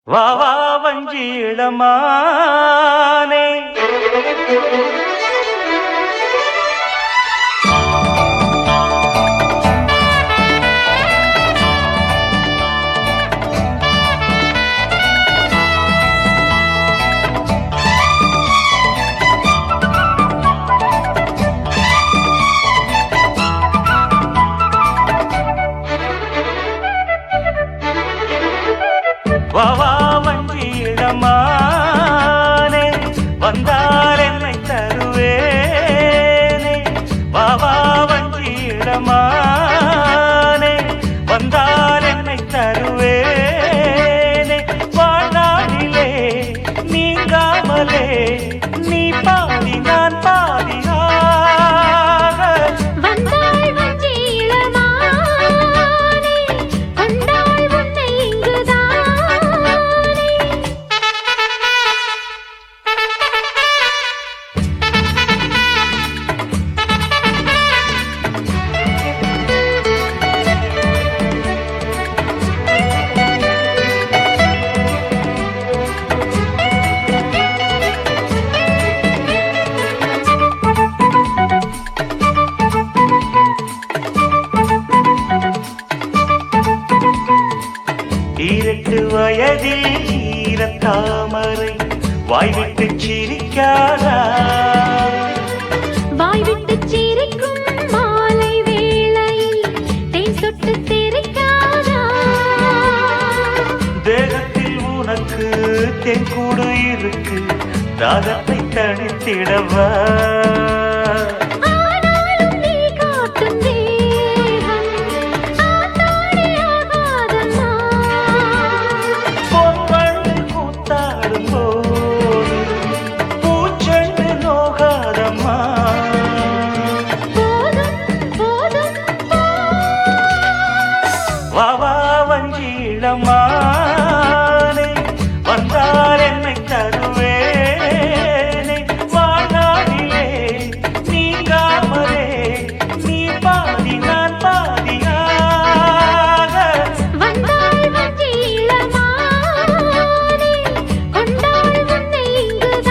வா வா வஞ்சி இளமானே வா வா வஞ்சி இளமானே வந்தால் என்னை தருவேனே வா வா வஞ்சி இளமானே வந்தால் என்னை தருவேனே வாழ்நாளிலே நீங்காமலே நீ பாதி நான் பாதியாக வயதில் ஈரத்தாமரை வாய்விட்டு சிரிக்காதா வாய்விட்டு சிரிக்கும் மாலை வேளையில் தேன் சொட்டு தெரிக்காதா தேகத்தில் உனக்கு தென்கூடு இருக்கு தாகத்தை தணித்திடவா இளமானே வந்தால் என்னை தருவேனே வாழ்நாளிலே நீங்காமலே நீ பாதி நான் பாதியாக வந்தால் வஞ்சி இளமானே கொண்டாள் உன்னை இங்குதானே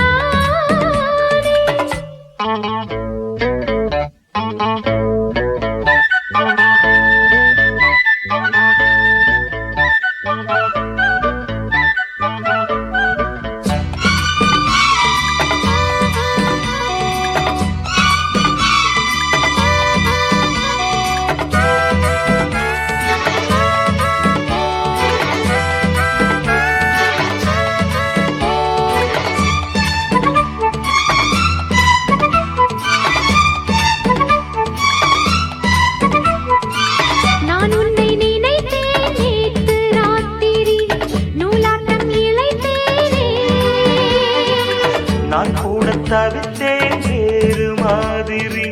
நான் கூட தவித்தேன் வேறு மாதிரி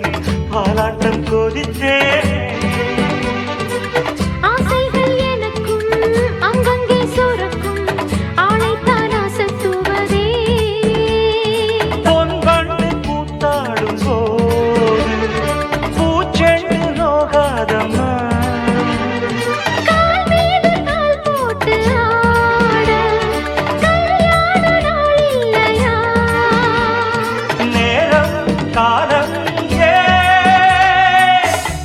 பாலாட்டம் கொதித்தேன் ஆசைகள் எனக்கும் அங்கங்கே சுரக்கும் ஆளைத்தான் அசத்துவதே பொன் வண்டு கூத்தாடும் போது பூச்செண்டு நோகாதம்மா கால் மீது கால் போட்டு ஆட கல்யாண நாள் இல்லையா காலம்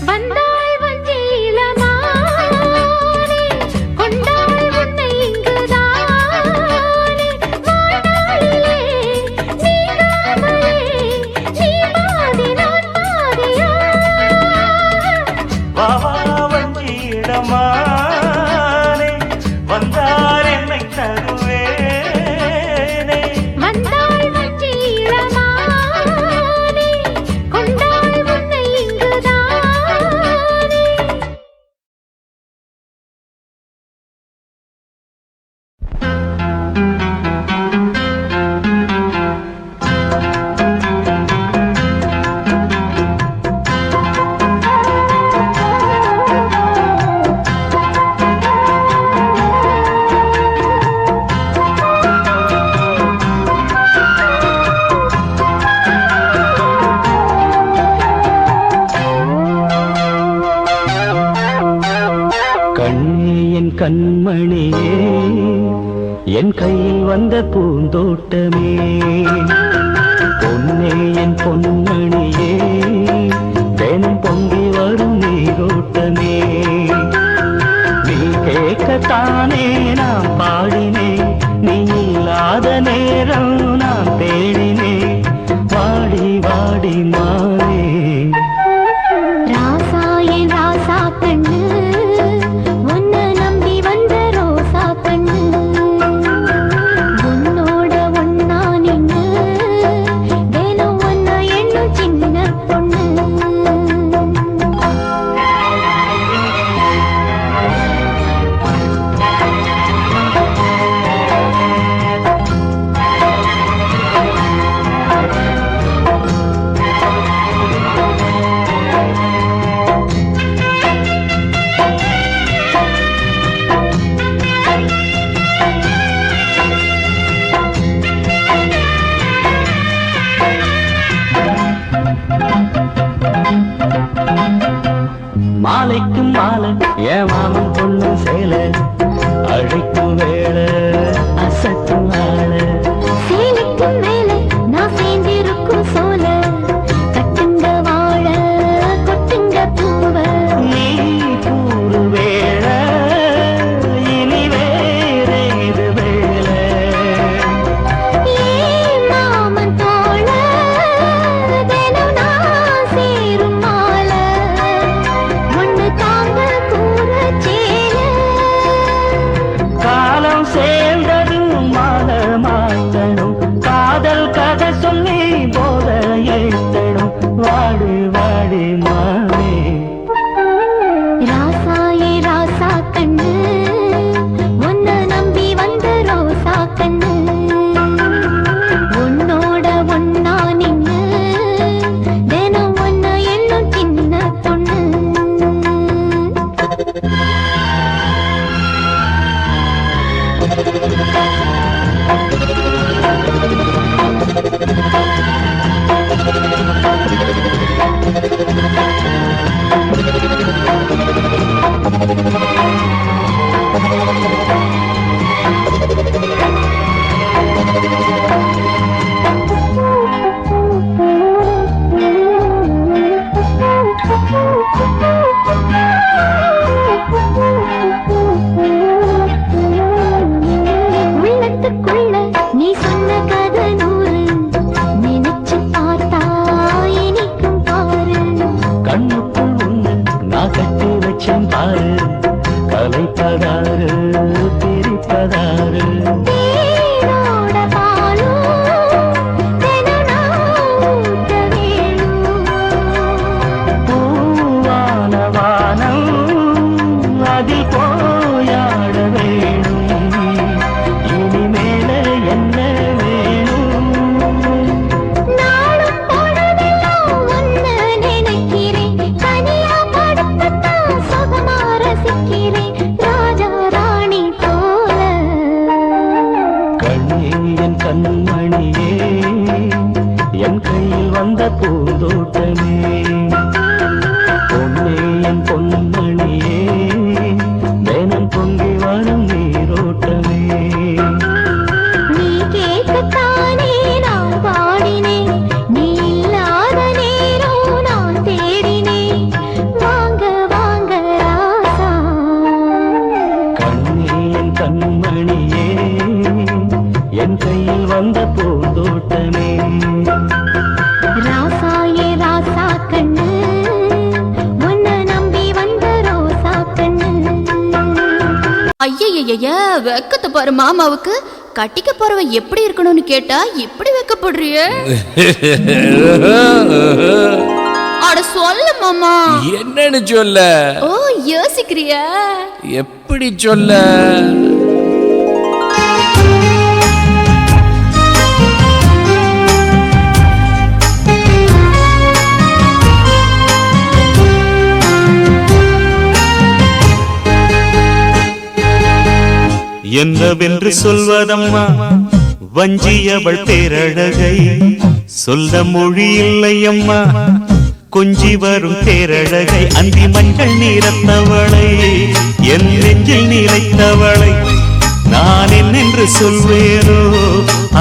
வந்தாள் வஞ்சி இளமானே கொண்டாள் உன்னை இங்குதானே வாழ்நாளிலே நீங்காமலே நீ பாதி நான் பாதியாக வா வா வஞ்சி இளமானே வந்தால் என்னை தருவேனே வந்தாள் வஞ்சி இளமானே கொண்டாள் உன்னை இங்குதானே என் கையில் வந்த பூந்தோட்டமே பொன்னே என் பொன்னணியே தினம் பொங்கி வரும் நீரோட்டமே நீ கேட்கத்தானே நான் பாடினேன் நீ இல்லாத நேரம் நான் தேடினேன் வாடி வாடி மாறே ராசா என் ராசா கண்ணு உன்னை நம்பி வந்த ரோசா கண்ணு உன்னோட ஒன்னா நின்னு தினம் ஒன்னா எண்ணும் சின்ன பொண்ணு மாலைக்கும் மாலை என் மாமன் பொண்ணு சேலை அழைக்கும் வேளை அசத்தும் ஆளை சேலைக்கும் மேலே நான் சேர்ந்திருக்கும் சோல கட்டுங்க வாழ கொட்டுங்க பூவ நீ கூறு வேளை இனி வேறேது வேளை ஏன் மாமன் தோழ தினம் நான் சேரும் மாலை ஒண்ணு தாங்க கூற சேல காலம் சேர்ந்ததும் மாலை மாற்றணும் காதல் கதை சொல்லி போத ஏற்றணும் வாடி வாடி மாறே ராசா ஏ ராசா கண்ணு உன்னை நம்பி வந்த ரோசா கண்ணு உன்னோட ஒன்னா நின்னு தினம் ஒன்னா எண்ணும் சின்ன பொண்ணு உள்ளத்துக்குள்ள நீ சொன்ன கதை நூறு நினைச்சு பார்த்தா இனிக்கும் பாரு கண்ணுக்குள் உன்னை நான் கட்டி வச்சேன் பாரு கலைப்பதாரு பிரிப்பதாரு தேனோட பாலும் தினம் நான் ஊட்ட வேணும் பூவான வானம் அதில் போயாட வேணும் இனிமேல என்ன வேணும் நாளும் பொழுதெல்லாம் உன்னை நினைக்கிறேன் தனியா படுத்துத்தான் சுகமா ரசிக்கிறேன் ராஜா ராணி போல கண்ணே என் கண்மணியே என் கையில் வந்த பூந்தோட்டமே பொன்னே என் பொன்மணியே தினம் பொங்கி வரும் நீரோட்டமே நீ கேட்கத்தானே நான் பாடினேன் நீ இல்லாத நேரம் நான் தேடினேன் வாங்க வாங்க ராசா கண்ணே என் கண்மணியே என் கையில் வந்த பூந்தோட்டமே ராசா ஏ ராசா கண்ணு உன்னை நம்பி வந்த ரோசா கண்ணு ஐயய்ய வெக்கத்தை பாரு மாமாவுக்கு கட்டிக்க போறவன் எப்படி இருக்கணும்னு கேட்டா இப்படி வெக்கப்படுறிய அட சொல்ல மாமா என்னன்னு சொல்ல ஓ யோசிக்கிறியா எப்படி சொல்ல என்னவென்று சொல்வதம்மா வஞ்சியவள் பேரழகை சொல்ல மொழி இல்லையம்மா கொஞ்சி வரும் பேரழகை அந்தி மஞ்சள் நீரத்தவளை என் நெஞ்சில் நிலைத்தவளை நான் என்னென்று என்னவென்று சொல்வேனோ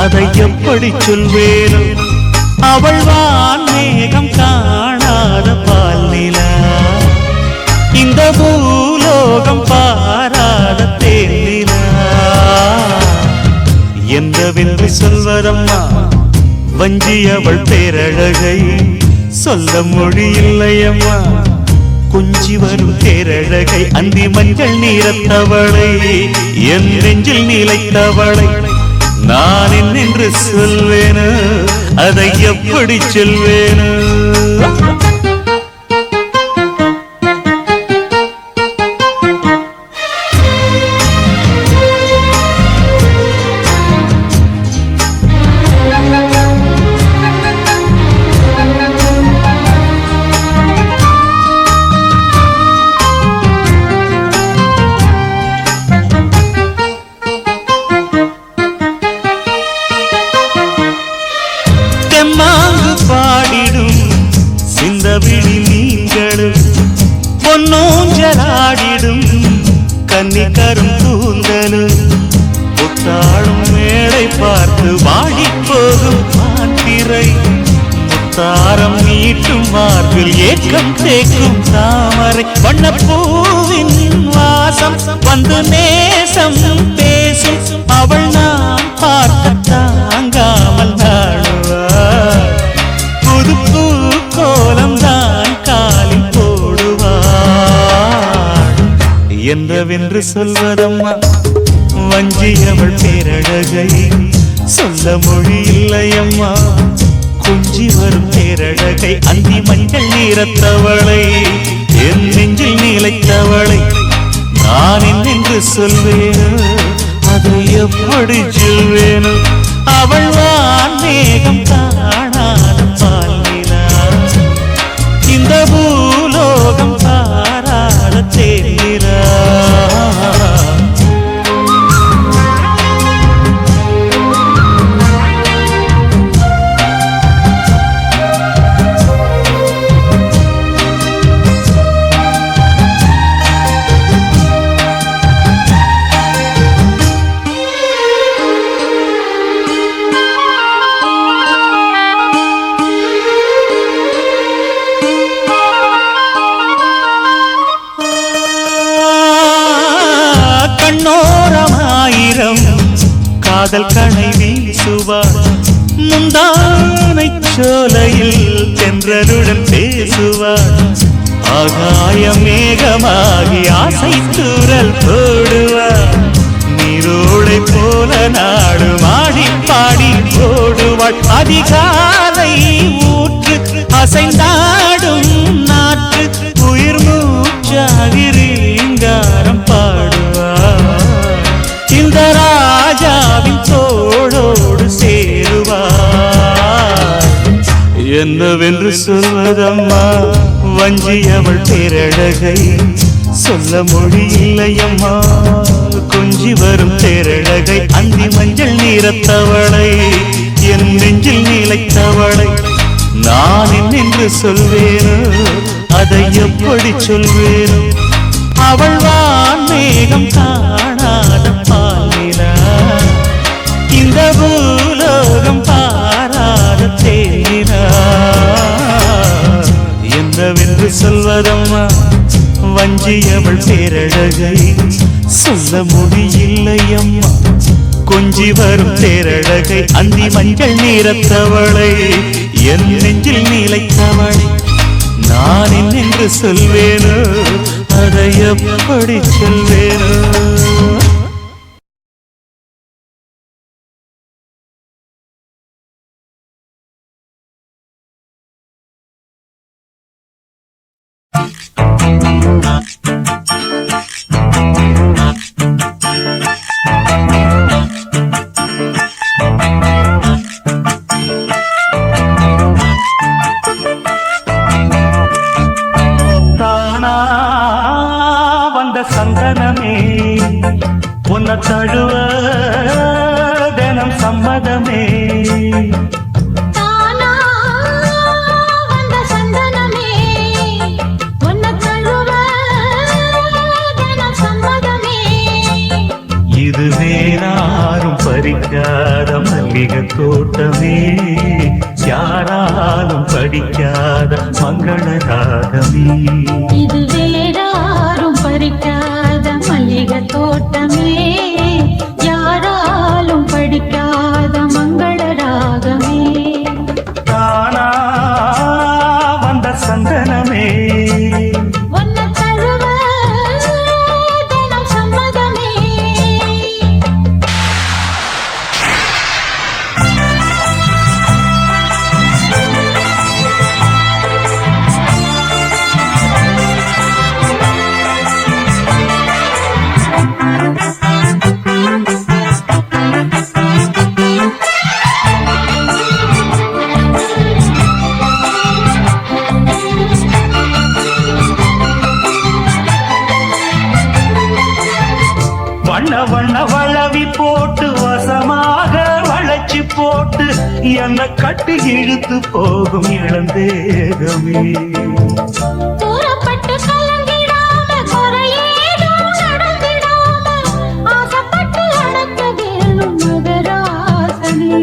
அதை எப்படி சொல்வேனோ அவள் வான் மேகம் காணாத பால் நிலா இந்த பூலோகம் பாராத தேனிலா என்னவென்று சொல்வதம்மா வஞ்சி அவள் பேரழகை சொல்ல மொழி இல்லையம்மா கொஞ்சி வரும் பேரழகை அந்தி மஞ்சள் நீரத்தவளை என் நெஞ்சில் நிலைத்தவளை நான் என்னென்று சொல்வேனோ அதை எப்படி சொல்வேனோ பாடிடும் சிந்தவிழி நீங்களும் பொன்னோஞ்சலாடிடும் கன்னிக்கரும் கூந்தலும் புத்தாளும் மேடை பார்த்து வாடி போகும் மாத்திரை முத்தாரம் நீட்டும் மார்பில் ஏக்கம் தேக்கும் தாமரை வண்ணப்பூவின் வாசம் வந்து நேசம் பேசும் அவள் நான் பார்க்க தாங்காமல் நாடுவார் புதுப்பூ கோலம் தான் காலில் போடுவார் என்றவென்று சொல்வதம்மா வஞ்சி அவள் பேரழகை சொல்ல மொழி இல்லையம்மா கொஞ்சி வரும் பேரழகை அந்தி மஞ்சள் நீரத்தவளை என் நெஞ்சில் நிலைத்தவளை நான் என்னென்று சொல்வேனோ அதை எப்படி சொல்வேனோ அவள் வான் மேகம் காணாத பால் நிலா இந்த பூலோகம் பாராத தேனிலா காதல் கணை வீசுவார் முந்தானை சோலையில் தென்றலுடன் பேசுவார் ஆகாய மேகமாகி ஆசை தூரல் போடுவார் நீரோடை போல நாடு மாடி பாடி போடுவாள் அதிகாலை ஊற்று அசைந்தாடும் நாற்று உயிர் மூச்சாகி ரீங்காரம் பாடுவார் இந்த ராஜாவின் தோளோடு சேருவார் என்னவென்று சொல்வதம்மா வஞ்சி அவள் பேரழகை சொல்ல மொழி இல்லையம்மா கொஞ்சி வரும் பேரழகை அந்தி மஞ்சள் நீரத்தவளை என் நெஞ்சில் நிலைத்தவளை நான் என்னென்று சொல்வேனோ அதை எப்படி சொல்வேனோ அவள் வான் மேகம் காணாத பால் நிலா இந்த பூலோகம் பாராத தேனிலா என்னவென்று சொல்வதம்மா வஞ்சி அவள் பேரழகை சொல்ல முடியில்லையம்மா கொஞ்சி வரும் பேரழகை அந்தி மஞ்சள் நீரத்தவளை என் நெஞ்சில் நிலைத்தவளை நான் என்னென்று சொல்வேனோ அதை எப்படி சொல்வேனோ சந்தனமே உன்னை தழுவ தினம் சம்மதமே தானா வந்த சந்தனமே உன்னை தழுவ யாராலும் பறிக்காத மல்லிகை தோட்டமே, யாராலும் படிக்காத மங்கள ராகமே. இது வேறாரும் பறிக்காத மல்லிகை தோட்டமே, யாராலும் படிக்காத மங்கள ராகமே. தானா வந்த சந்தனமே, உன்னை தழுவ தினம் சம்மதமே. வண்ண வண்ண வளவி போட்டு வசமாக வளைச்சு போட்டு என்ன கட்டி இழுத்து போகும் இளந்தேகமே. தூரப்பட்டு கலங்கிடாம குறையேதும் நடந்திடாம ஆசைப்பட்டு அடக்க வேணும் மகராசனே.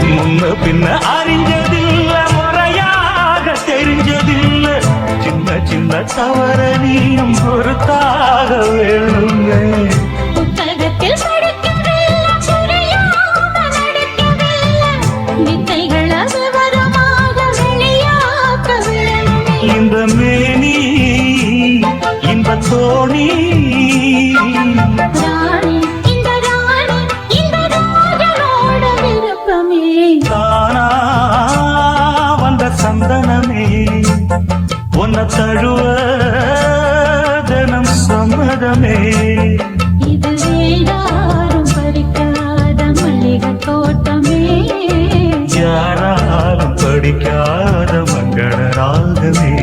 முன்ன பின்ன அறிஞ்சதில்ல, முறையாக தெரிஞ்சதில்ல, சின்ன சின்ன தவற நீயும் பொறுத்தாக வேணுங்க. புத்தகத்தில் படிக்கவில்லை, புரியாம நடிக்கவில்லை, வித்தைகளை விவரமாக வெளியாக்க வேணுமே. இந்த மேனி இந்த தோணி, ராணி இந்த ராணி இந்த ராஜனோட விருப்பமே. தானா வந்த சந்தனமே, உன்னை தழுவ தினம் சம்மதமே. இது வேறாரும் பறிக்காத மல்லிகை தோட்டமே, யாராலும் படிக்காத மங்கள ராகமே.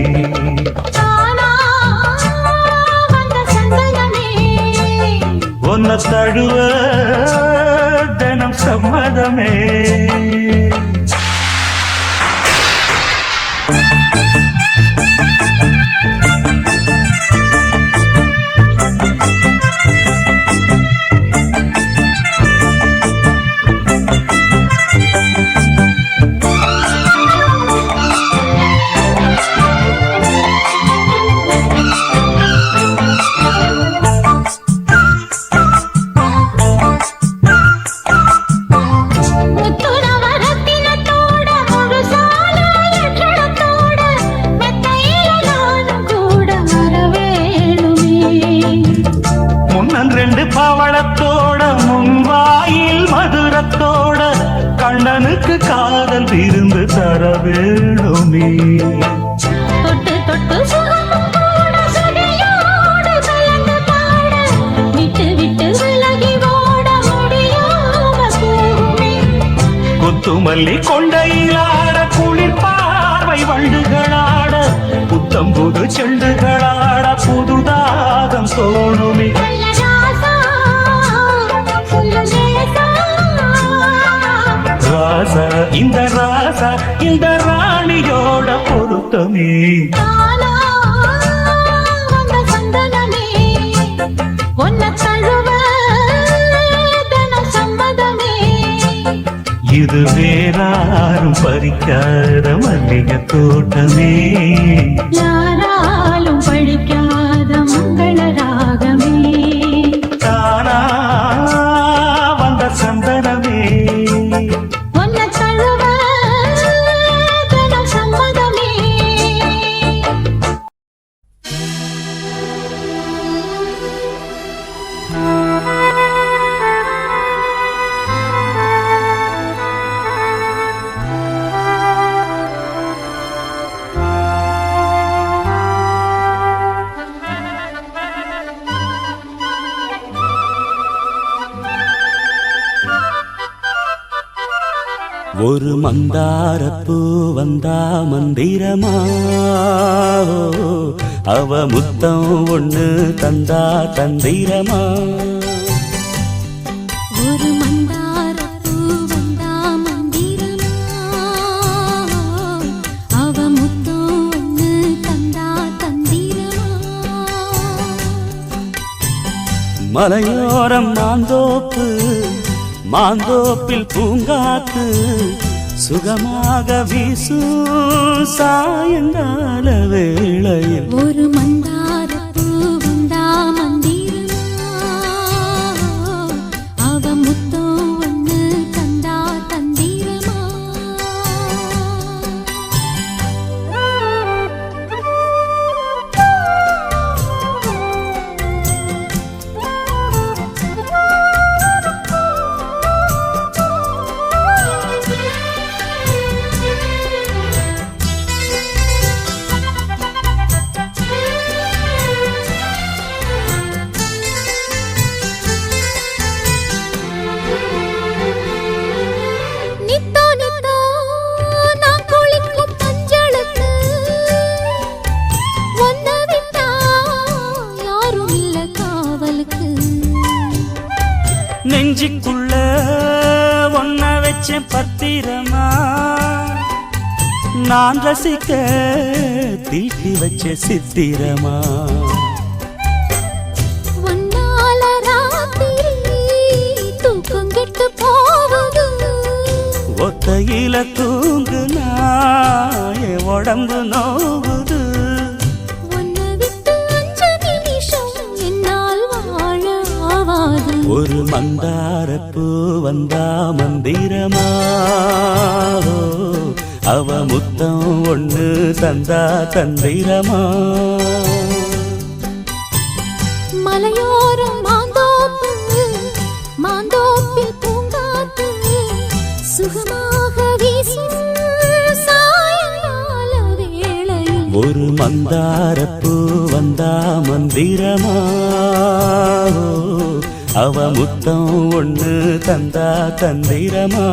தானா வந்த சந்தனமே. உன்னை தழுவ தினம் சம்மதமே. முத்துரவரத்தினத்தோட முழுசால லட்சணத்தோட மெத்தையில நானும் கூட வர வேணுமே. முன்னன் ரெண்டு பவளத்தோட முன்வாயில் மதுரத்தோட கண்ணனுக்கு காதல் விருந்து தர வேணுமே. தொட்டு தொட்டு சுகமும் கூட சுதியோடு கலந்து பாட, விட்டு விட்டு விலகி ஓட முடியாம போகுமே. குத்துமல்லி கொண்டையிலாட குளிர் பார்வை வண்டுகளாட, புத்தம் புது செண்டுகளாட புதுதாகம் தோணுமே. நல்ல ராசா, சொல்லு நேசா. ராசா இந்த ராசா இந்த ராணியோட பொருத்தமே. தானா வந்த சந்தனமே, உன்னை தழுவ தினம் சம்மதமே. இது வேறாரும் பறிக்காத மல்லிகை தோட்டமே, யாராலும் படிக்காத மங்கள ராகமே. தானா வந்த சந்தனமே. உன்னை தழுவ தினம் சம்மதமே. ஒரு மந்தாரப்பூ வந்தா மந்திரமா, அவ முத்தம் ஒண்ணு தந்தா தந்திரமா. ஒரு மந்தாரப்பூ வந்தா மந்திரமா, அவ முத்தம் ஒண்ணு தந்தா தந்திரமா. மலையோரம் மாந்தோப்பு மாந்தோப்பில் பூங்காத்து சுகமாக வீசும் சாயங்கால வேளையில் ஒரு மந்தாரப்பூ வந்தா மந்திரமா அவ முத்தம் ஒண்ணு தந்தா தந்திரமா நித்தோ நித்தோ நான் குளிக்கும் மஞ்சளுக்கு ஒன்ன விட்டா யாரும் இல்ல காவலுக்கு நெஞ்சுக்குள்ள ஒன்ன வச்ச பத்திரமா நான் ரசிக்க தீட்டி வச்ச சித்திரமா ஒன்னால ராத்திரி தூக்கம் கெட்டு போகுது ஒத்தையில தூங்குனா என் உடம்பு நோவுது உன்னை விட்டு 5 நிமிஷம் என்னால் வாழ ஆவாது ஒரு மந்தாரப்பூ வந்தா மந்திரமா அவ முத்தம் ஒண்ணு தந்தா தந்திரமா மலையோரம் மாந்தோப்பு மாந்தோப்பில் பூங்காத்து சுகமாக வீசும் சாயங்கால வேளையில் ஒரு மந்தாரப்பூ வந்தா மந்திரமா அவ முத்தம் ஒண்ணு தந்தா தந்திரமா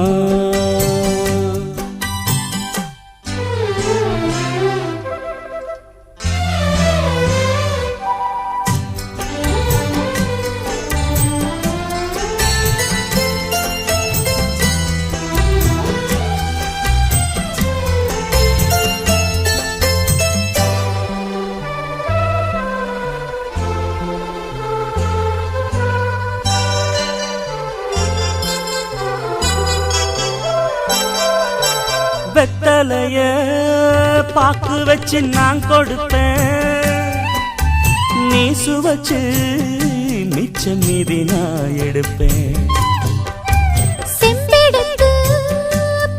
வெத்தலைய பாக்கு வச்சு நான் கொடுப்பேன் நீ சுவச்சு மிச்சம் மீதி நான் எடுப்பேன் செம்பெடுத்து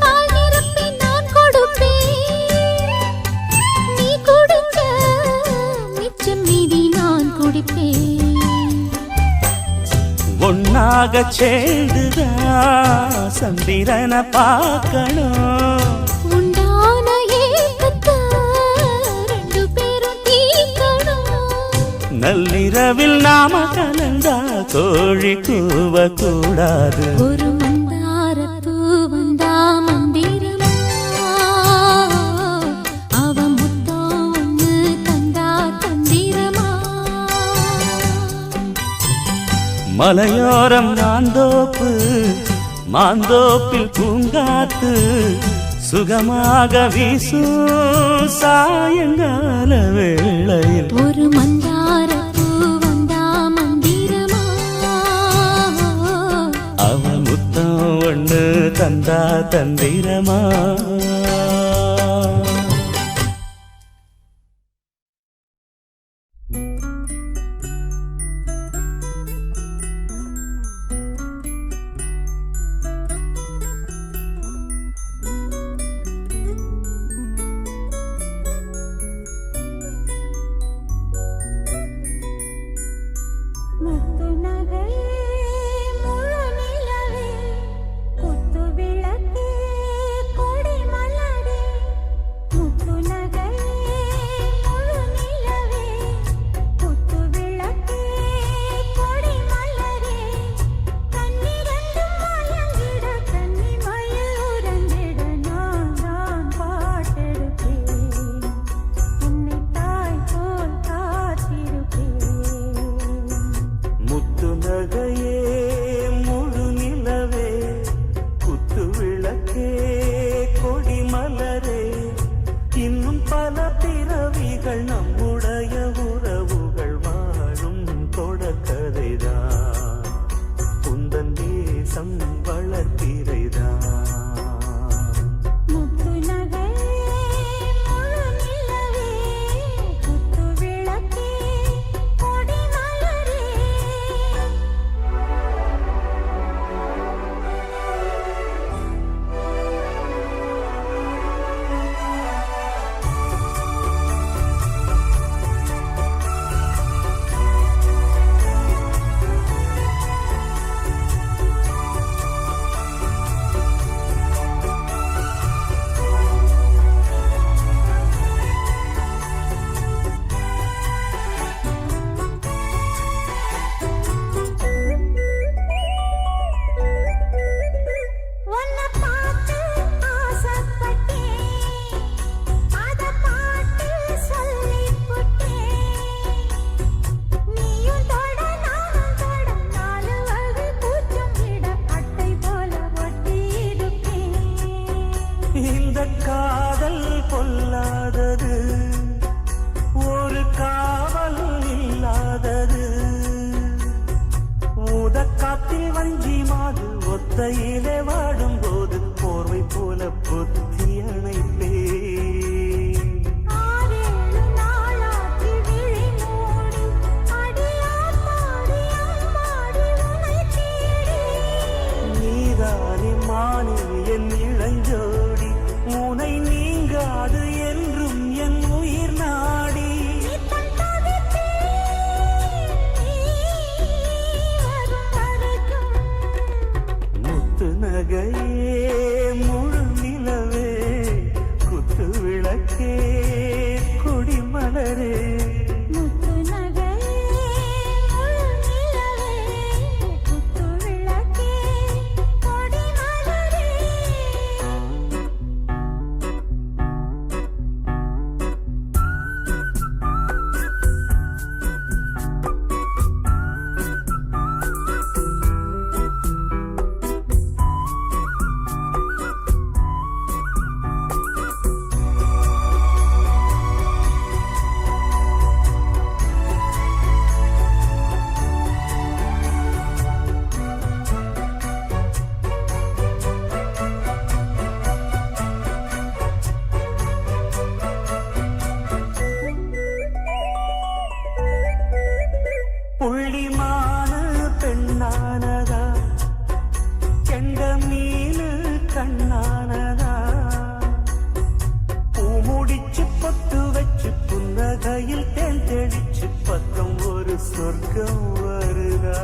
பால் நிரப்பி நான் கொடுப்பேன் நீ குடிச்ச மிச்சம் மீதி நான் குடிப்பேன் ஒன்னாக சேர்ந்துதான் சந்திரனை பார்க்கணும் உண்டான ஏக்கத்தை 2 பேரும் தீர்க்கணும் நள்ளிரவில் நாம கலந்தா கோழி கூவ கூடாது ஒரு மந்தாரப்பூ வந்தா மந்திரமா அவ முத்தம் ஒண்ணு தந்தா தந்திரமா மலையோரம் மாந்தோப்பு மாந்தோப்பில் பூங்காத்து சுகமாக வீசும் சாயங்கால வேளையில் ஒரு மந்தாரப்பூ வந்தா மந்திரமா அவ முத்தம் ஒண்ணு தந்தா தந்திரமா முத்து நகையே முழு நிலவே குத்து விளக்கே கொடிமா ஒத்தையிலே வாடும்போது போர்வை போல பொத்தி அணைப்பே. ஆரேழு நாளாகி விழி மூடி அடியாத்தாடி அம்மாடி உனை தேடி. நீதானே மானே என் இளஞ்சோடி, உனை நீங்காது என்றும் என் உயிர் நாடி. நித்தம் தவித்தேன் நீ வரும் வரைக்கும். முத்து நகையே முழு நிலவே குத்து விளக்கே கொடிமலரே. முத்து நகையே முழு நிலவே குத்து விளக்கே கொடி மலரே. புள்ளிமான பெண்ணானதா, கெண்ட மீனு கண்ணானதா, பூ முடிச்சு பொட்டு வச்சு புன்னகையில் தேன் தெளிச்சு பக்கம் ஒரு சொர்க்கம் வருதா.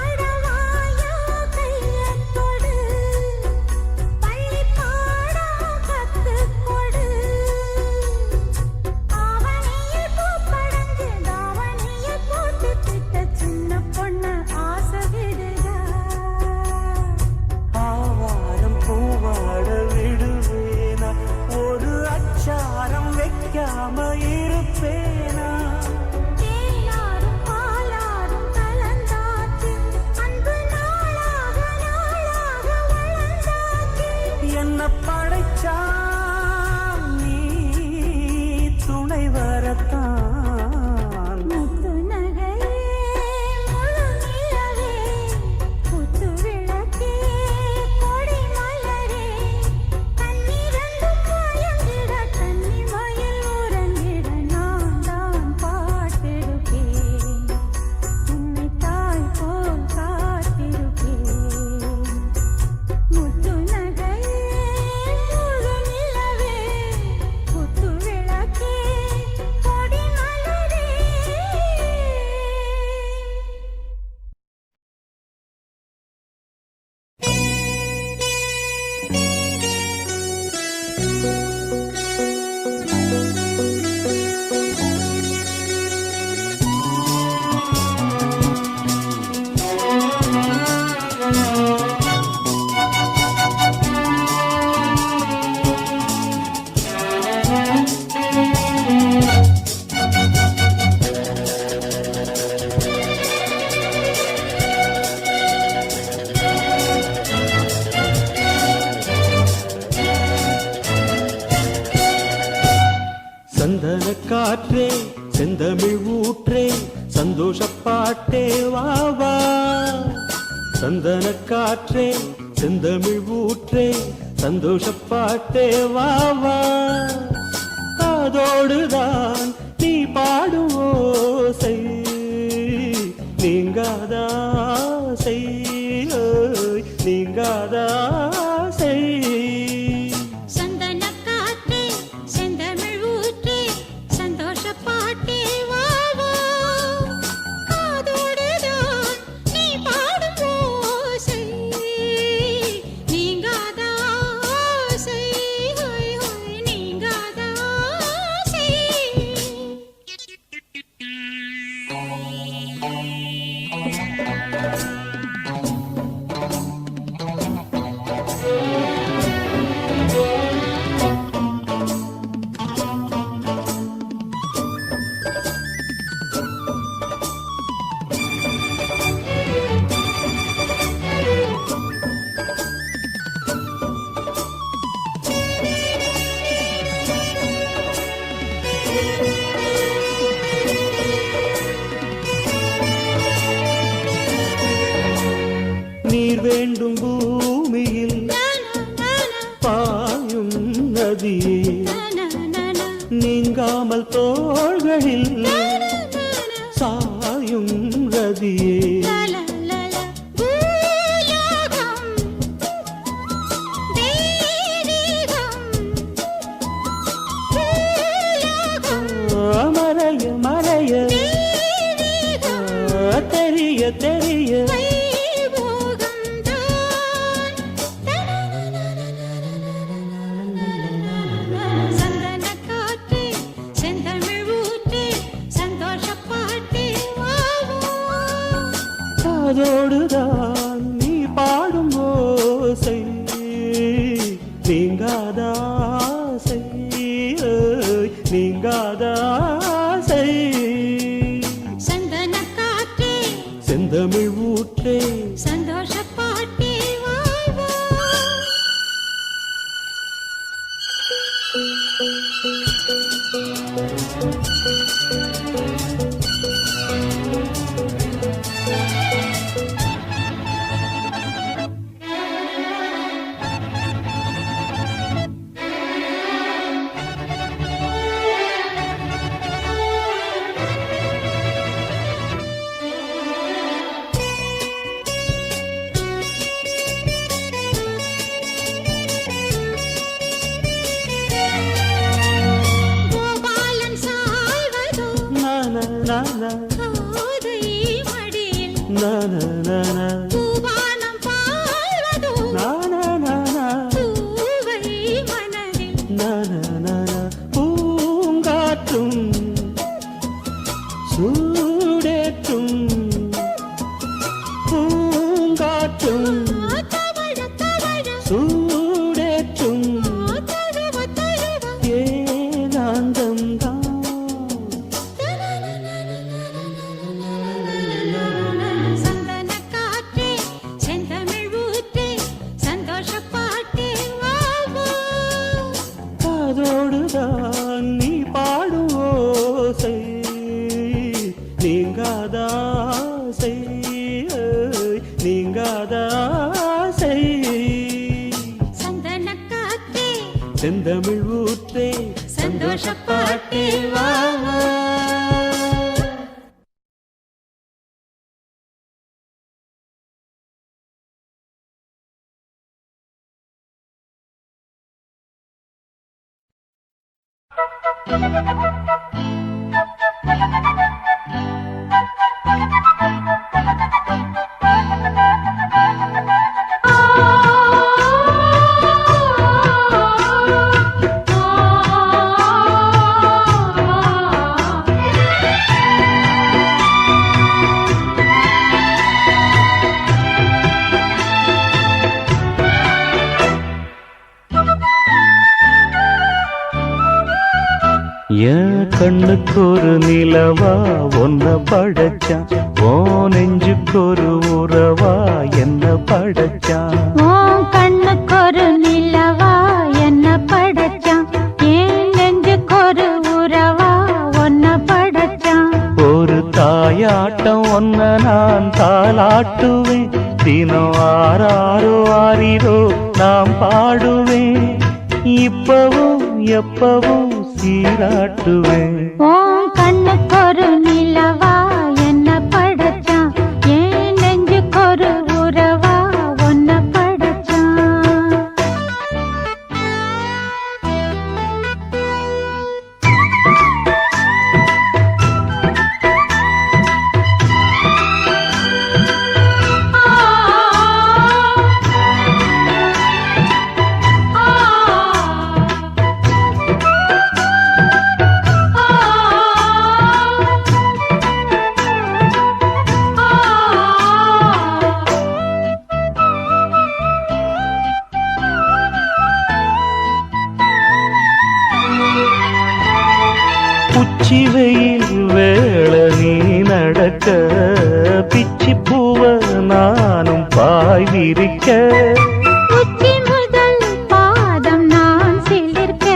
அடவாயா கையைக் கொடு, பள்ளிப் பாடம் கத்துக் கொடு. ஆவணியில் பூப்படைஞ்சு தாவணியை போட்டுக்கிட்ட சின்ன பொண்ணு ஆசை விடுதா. ஆவாரம் பூவாட விடுவேனா, ஒரு அச்சாரம் வைக்காம இருப்பேனா. தேனாரும் பாலாரும் கலந்தாச்சு, அன்பு நாளாக நாளாக வளர்ந்தாச்சு. என்ன படைச்சா நீ துணை வரத்தான். முத்து நகையே முழு நிலவே குத்து விளக்கே கொடி மலரே. கண்ணிரண்டும் மயங்கிட கன்னி மயில் உறங்கிட நான் தான் பாட்டெடுப்பேன். உன்னை தாய் போல் காத்திருப்பேன். முத்து நகையே முழு நிலவே குத்து விளக்கே கொடி மலரே. சந்தன காற்றே செந்தமிழ் ஊற்றே சந்தோஷப்பாட்டே வா வா. சந்தன காற்றே செந்தமிழ் ஊற்றே சந்தோஷப்பாட்டே வா வா. அதோடுதான் நீ பாடும் ஓசை நீங்காதாசை நீங்காதாசை. சந்தனக் காற்றே செந்தமிழ் ஊற்றே சந்தோஷப் பாட்டே வா வா. காதோடுதான் நீ பாடும் ஓசை நீங்காத ஆசை ஹோய் ஹோய் நீங்காத ஆசை. நீர் வேண்டும் பூமியில் பாயும் நதியே நீங்காமல் தோள்களில் சாயும் ரதியே மறைய மறைய தெரிய தெரிய அதோடுதான் நீ பாடும் ஓசை நீங்காதாசை நீங்காதாசை சந்தன காற்றே செந்தமிழ் ஊற்றே சந்தோஷ பாட்டே வாழ்வா பூங்காற்றும் சூடேற்றும் பூங்காற்றும் சூடேற்றும் ஏகாந்தம் சந்தன காற்றே செந்தமிழ் ஊற்றே சந்தோஷ பாட்டே வாழ்வா அதோடுதான் நீ பாடும் ஓசை நீங்காதாசை நீங்காதாசை சந்தன காற்றே செந்தமிழ் ஊற்றே சந்தோஷ பாட்டே வா என் கண்ணுக்கு ஒரு நிலவா ஒன்ன படைச்சான் ஓ நெஞ்சுக்கு ஒரு உறவா என்ன படைச்சான் உன் கண்ணுக்கு ஒரு நிலவா என்ன படைச்சான் என் நெஞ்சுக்கு ஒரு உறவா ஒன்ன படைச்சான் ஒரு தாயாட்டம் ஒன்ன நான் தாளாட்டுவேன் தினம் ஆறாரோ ஆறிரோ நாம் பாடுவேன் இப்பவும் எப்பவும் சீராட்டுவேன் உன் கண்ணுக்கு ஒரு நிலவா என்ன படைச்சான் என் நெஞ்சுக்கு ஒரு உறவா ஒன்ன படைச்சான் உச்சி வெயில் வேள நீ நடக்க பிச்சி பூவ நானும் பாய் விரிக்க உச்சி முதல் பாதம் நான் சிலிர்க்க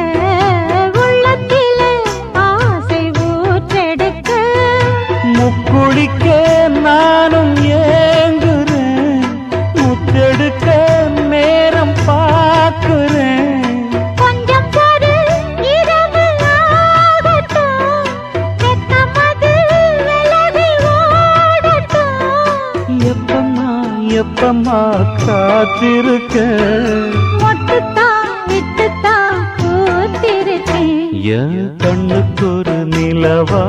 உள்ளத்திலே ஆசை ஊற்றெடுக்க முக்குளிக்க நானும் ஏங்குறேன் காத்திருக்க மொட்டுத்தான் விட்டுத்தான் பூத்திருக்கேன் என் கண்ணுக்கு ஒரு நிலவா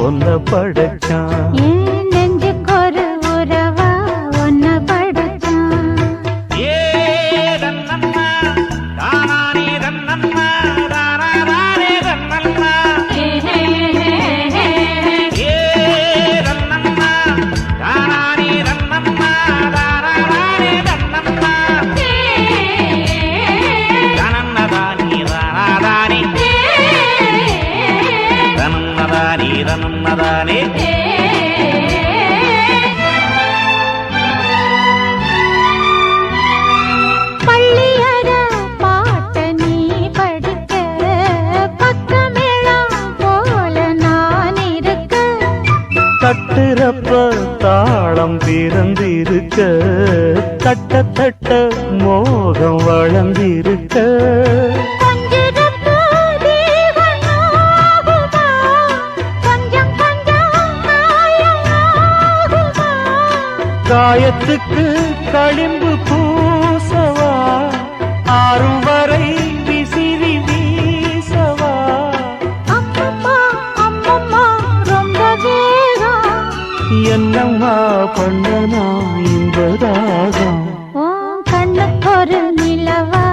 ஒன்ன படைச்சான் என் நெஞ்சுக்கு ஒரு உறவா ஒன்ன படைச்சான் பள்ளியற பாட்ட நீ படிக்க பக்கமேளம் போல நான் இருக்க தட்டுறப்ப தாளம் பிறந்திருக்க தட்ட தட்ட மோகம் வளர்ந்திருக்க கொஞ்சிருப்பு தீவனாகுமா கொஞ்சம் கொஞ்சம் மாயமாகுமா காயத்துக்கு களிம்பு பூசவா ஆறும் வரை விசிறி வீசவா அம்மம்மா அம்மம்மா ரொம்ப வேகம் என்னம்மா பண்ணனா இந்த ராகம் ஓ கண்ணுக்கு ஒரு நிலவா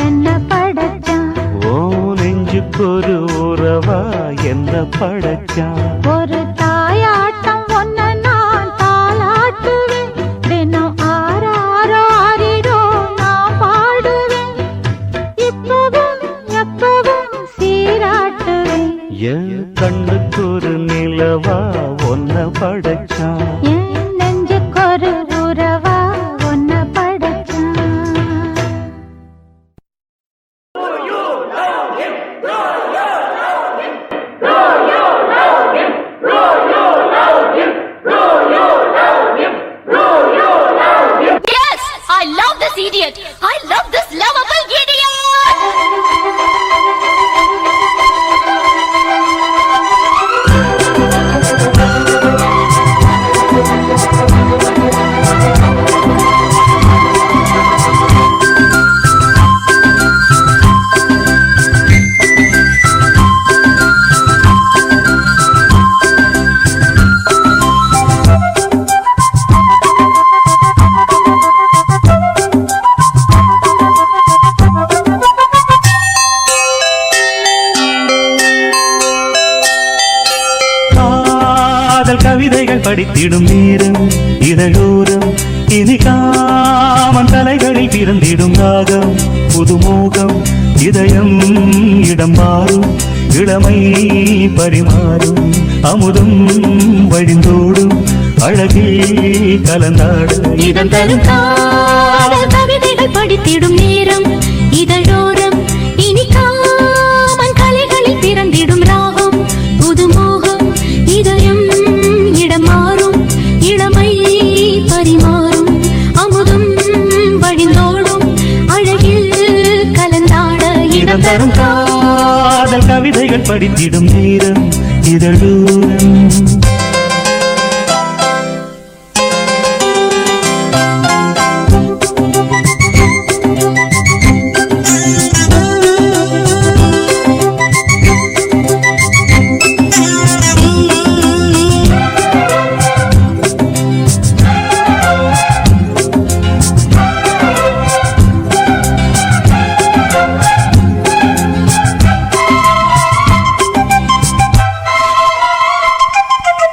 என்ன படைச்சான் ஓ நெஞ்சுக்கொரு உறவா என்ன படைச்சான் ஒரு தாயாட்டம் ஒன்ன நான் தாளாட்டுவேன் தினம் ஆறாரோ ஆறிடோ நான் பாடுவேன் இப்பவும் எப்பவும் சீராட்டுவேன் என் கண்ணுக்கு ஒரு நிலவா ஒன்ன படைச்சான் என் நெஞ்சுக்கு ஒரு உறவா ஒன்ன படைச்சான் Yes, I love this idiot. I love this lovable idiot. காதல் கவிதைகள் படித்திடும் நேரம் இதழோரம் இனி காமன் தலைகளில் பிறந்திடும் ராகம் புதுமோகம் இதயம் இடம் மாறும் இளமை பரிமாறும் அமுதம் வழிந்தோடும் அழகில் கலந்தாடும் இதம் தரும் காதல் கவிதைகள் படித்திடும் நேரம் இதழோரம் இனி காமன் கலைகளில் பிறந்திடும் ராகம் புதுமோகம் இதயம் இடம் மாறும் இளமை பரிமாறும் அமுதம் வழிந்தோடும் அழகில் கலந்தாட இதம் தரும் காதல் கவிதைகள் படித்திடும் நேரம் இதழோரம்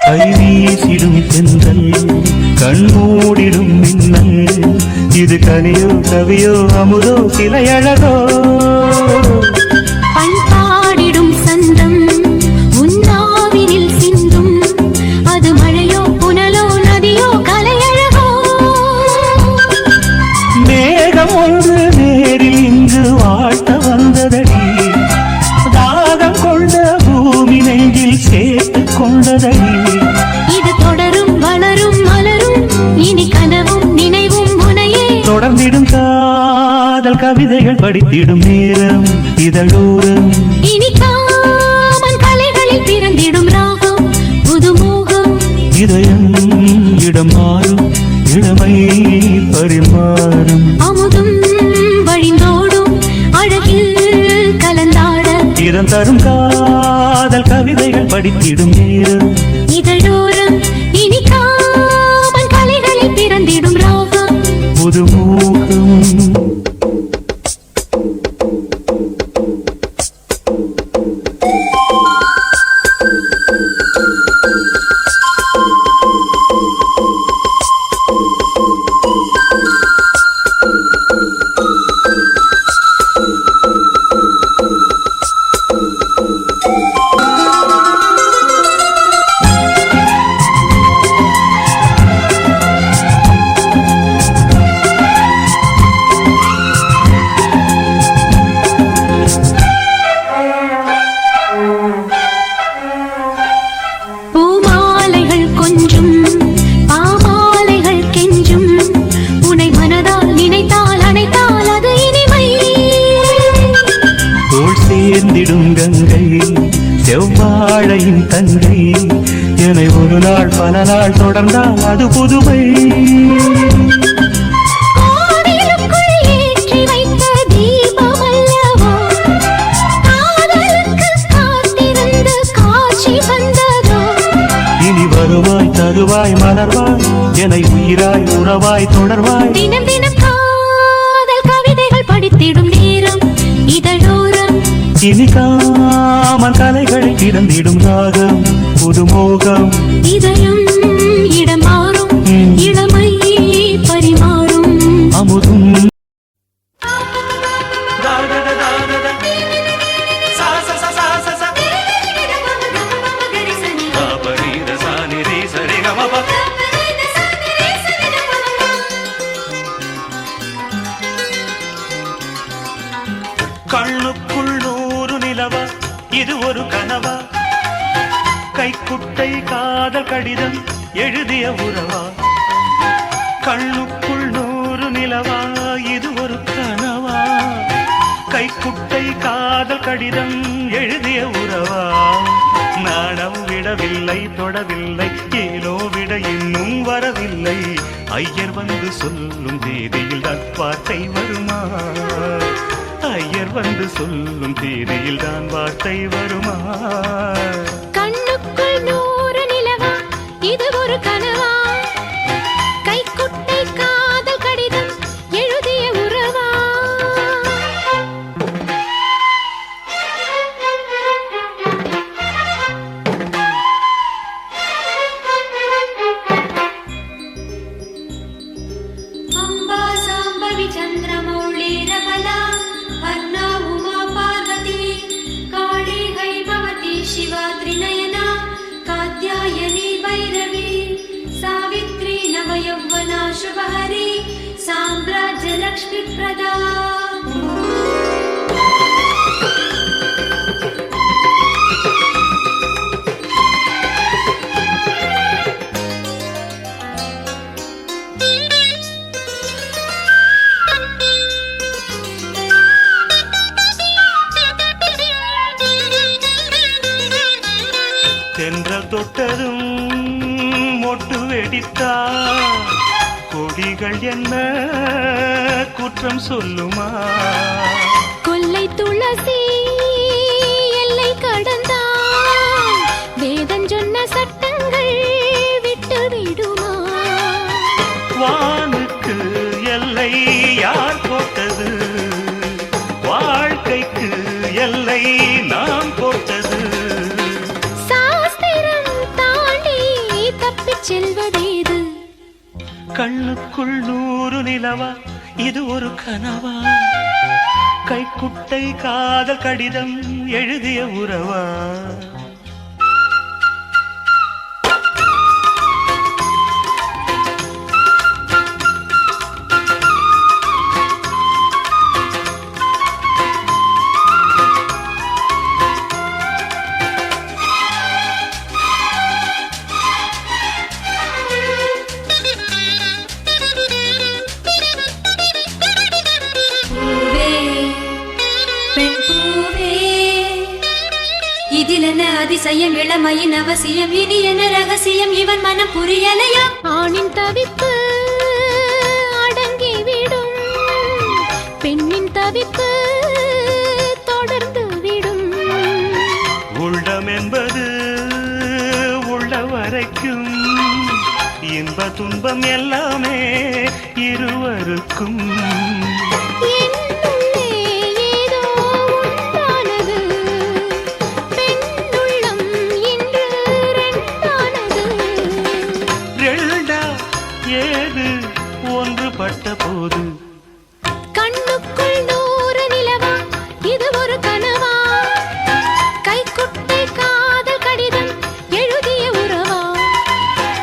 கை வீசிடும் தென்றல் கண்மூடிடும் மின்னல் இது கனியோ கவியோ அமுதோ சிலையழகோ பண்பாடிடும் சந்தம் உன்னாவினில் சிந்தும் அது மழையோ புனலோ நதியோ கலையழகோ மேகம் ஒன்று நேரில் இங்கு வாழ்த்த வந்ததடி தாகம் கொண்ட பூமி நெஞ்சில் சேர்த்து கொண்டதடி இது தொடரும் வளரும் மலரும் இனி கனவும் நினைவும் முனையே தொடர்ந்திடும் காதல் கவிதைகள் படித்திடும் நேரம் இதழோரம் இனி காமன் கலைகளில் பிறந்திடும் ராகம் புதுமோகம் இதயம் இடம் மாறும் இளமை பரிமாறும் வரும் அமுதும் வழிந்தோடும் அழகில் கலந்தாட இதன் தரும் காதல் கவிதைகள் படித்திடும் நேரம் இதழோரம் இனிக்காமல் கலைகளில் பிறந்திடும் ராகம் புதுமூகம் பூமாலைகள் கொஞ்சும் பாமாலைகள் கெஞ்சும் உனை மனதால் நினைத்தால் அனைத்தால் அது இனிமை தோள் சேர்ந்திடும் கங்கை செவ்வாழையின் தங்கை என்னை ஒரு நாள் பல நாள் தொடர்ந்தால் அது புதுமை கோவிலுக்குள் ஏற்றி வைத்த தீபம் அல்லவோ காதலுக்கு காத்திருந்து காட்சி வந்ததோ இனி வருவாய் தருவாய் மலர்வாய் என்னை உயிராய் உறவாய் தொடர்வாய் தினம் தினம் காதல் கவிதைகள் படித்திடும் நேரம் இதழோரம் இனிக்காமல் கலைகளில் கிடந்திடும் ராகம் புதுமோகம் இதயம் இடம் மாறும் இளமை பரிமாறும் அமுதும் கண்ணுக்குள் 100 நிலவா இது ஒரு கனவா கைக்குட்டை காதல் கடிதம் எழுதிய உறவா கண்ணுக்குள் 100 நிலவா இது ஒரு கனவா கைக்குட்டை காதல் கடிதம் எழுதிய உறவா நாடம் விடவில்லை தொடவில்லை ஏனோ விட இன்னும் வரவில்லை ஐயர் வந்து சொல்லும் தேதியில் வார்த்தை வருமா ஐயர் வந்து சொல்லும் தேதியில் தான் வார்த்தை வருமா கண்ணுக்குள் 100 நிலவா இது ஒரு கனவா கைக்குட்டை காதல் கடிதம் எழுதிய உறவா அம்பா சாம்பவி சந்திரமௌளிரபலா அர்ணா உமா பார்வதி காளி கைபவதி சிவா त्रिनयना कात्यायनी भैरवी सावित्री नवयौवना शुभहरी साम्राज्य लक्ष्मी प्रदा தென்றல் தொட்டதும் மொட்டு வெடித்தா கொடிகள் என்ன குற்றம் சொல்லுமா கொல்லை துளசி எல்லை கடந்தான் வேதம் சொன்ன சட்டங்கள் விட்டு விடுமா வானுக்கு எல்லை யார் போட்டது வாழ்க்கைக்கு எல்லை நாம் போட்டது சாஸ்திரம் தாண்டி தப்பிச் செல்வதேது கண்ணுக்குள் 100 நிலவா இது ஒரு கனவா கைக்குட்டை காதல் கடிதம் எழுதிய உறவா இதிலென அதிசயம் இளமையின் அவசியம் இனி என ரகசியம் இவன் மனம் புரியலையா ஆணின் தவிப்பு அடங்கி விடும் இன்ப துன்பம் எல்லாமே இருவருக்கும். என்னுள்ளே ஏதோ உண்டானது, பெண்ணுள்ளம் இன்று ரெண்டானது. ரெண்டா ஏது ஒன்றுபட்ட போது கண்ணுக்குள் 100 நிலவா, இது ஒரு கனவா? கைக்குட்டை காதல் கடிதம் எழுதிய உறவா?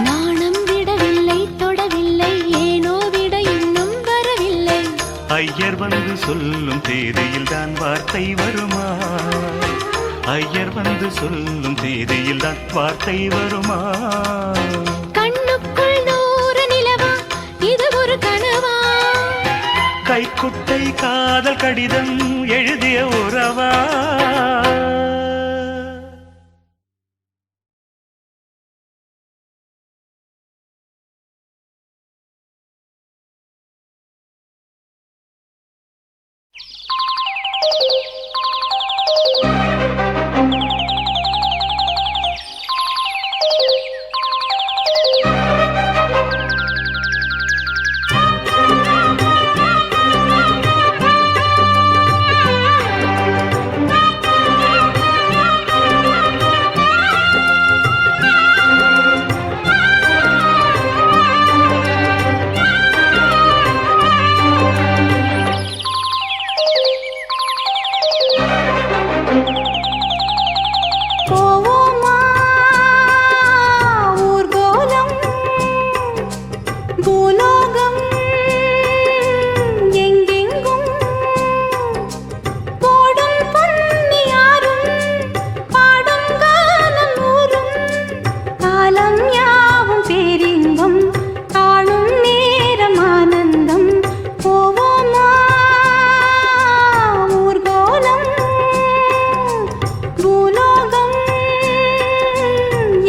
நாணம் விடவில்லை, தொடவில்லை, ஏனோ விட இன்னும் வரவில்லை. ஐயர் வந்து சொல்லும் தேதியில் தான் வார்த்தை வருமா? ஐயர் வந்து சொல்லும் தேதியில் தான் வார்த்தை வருமா? கண்ணுக்குள் 100 நிலவா, இது ஒரு கனவா? கைக்குட்டை காதல் கடிதம் எழுதிய உறவா? போவோமா ஊர்கோலம், பூலோகம் எங்கெங்கும், போடும் பொன்னியாரும் பாடும் காலம் ஊரும், காலம் யாவும் பேரின்பம் காணும் நேரம் ஆனந்தம். போவோமா ஊர்கோலம், பூலோகம்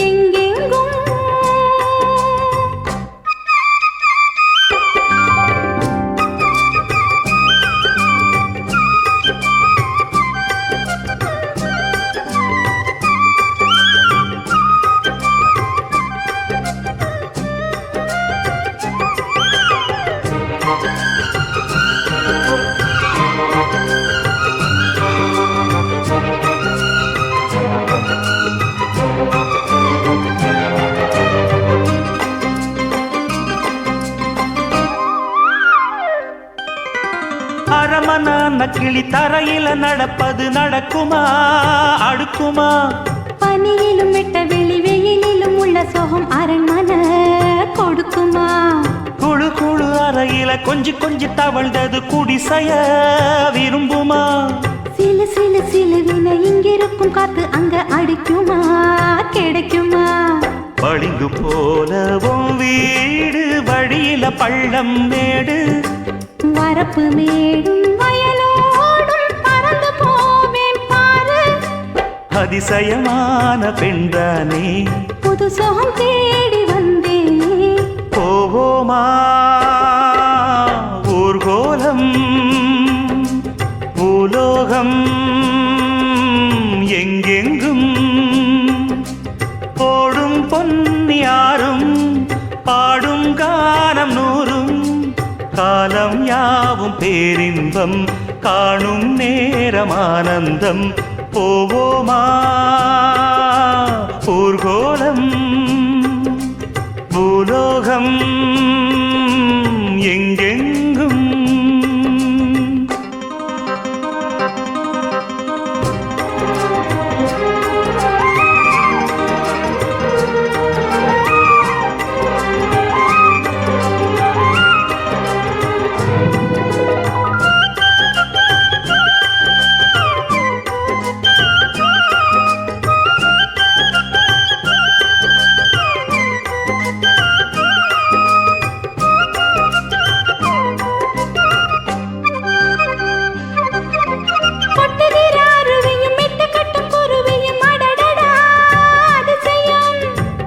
எங்கெங்கும். அரமனான கிளி தரையில நடப்பது நடக்குமா அடுக்குமா? பனியிலும் வெட்ட வெளி, வெயிலிலும் உள்ள சோகம் அரண்மனை கொடுக்குமா? குழு குழு அறையில கொஞ்சி கொஞ்சி தவழ்ந்தது குடிசைய விரும்புமா? சிலு சிலு சிலுவின இங்கிருக்கும் காத்து அங்க அடிக்குமா கிடைக்குமா? பளிங்கு போலவும் வீடு வழியில பள்ளம் மேடு, வரப்பு மேடும் வயலோடும் பறந்து போவேன் பாரு. அதிசயமான பெண்தானே புது சோகம் தேடி வந்தேனே. போவோமா ஊர்கோலம், பூலோகம் எங்கெங்கும், போடும் பொன்னியாரும் பாடும் கானம் 100, காலம் யாவும் பேரின்பம் காணும் நேரம் ஆனந்தம். போவோமா ஊர்கோலம், பூலோகம் எங்கெங்கும்.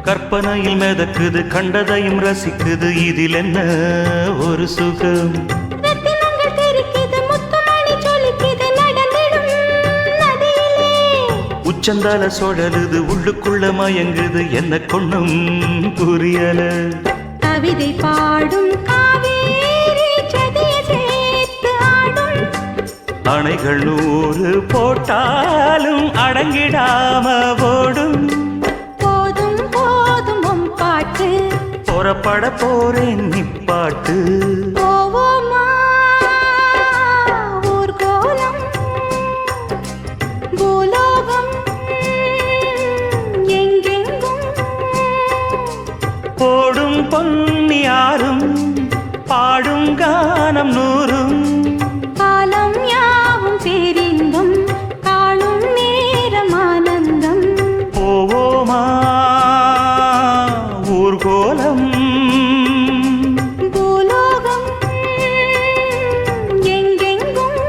கற்பனையில் மிதக்குது, கண்டதையும் ரசிக்குது, இதில் என்ன ஒரு சுகம்? ரத்தினங்கள் தெரிக்குது, முத்துமணி ஜொலிக்குது, நடந்திடும் நதியிலே. உச்சந்தால சுழலுது, உள்ளுக்குள்ள மயங்குது, என்ன கொண்ணும் புரியல. கவிதை பாடும் காவேரி சதியை சேர்த்து ஆடும். அணைகள் 100 போட்டாலும் அடங்கிடாம ஓடும். போதும் போதும் உன் பாட்டு, புறப்பட போறேன் நிப்பாட்டு. போவோமா ஊர்கோலம் பூலோகம் எங்கெங்கும். போடும் பொன்னியாரும் பாடும் கானம் 100. காலம் யாவும் பேரின்பம் காணும் நேரம் ஆனந்தம். போவோமா ஊர்கோலம் பூலோகம் எங்கெங்கும்.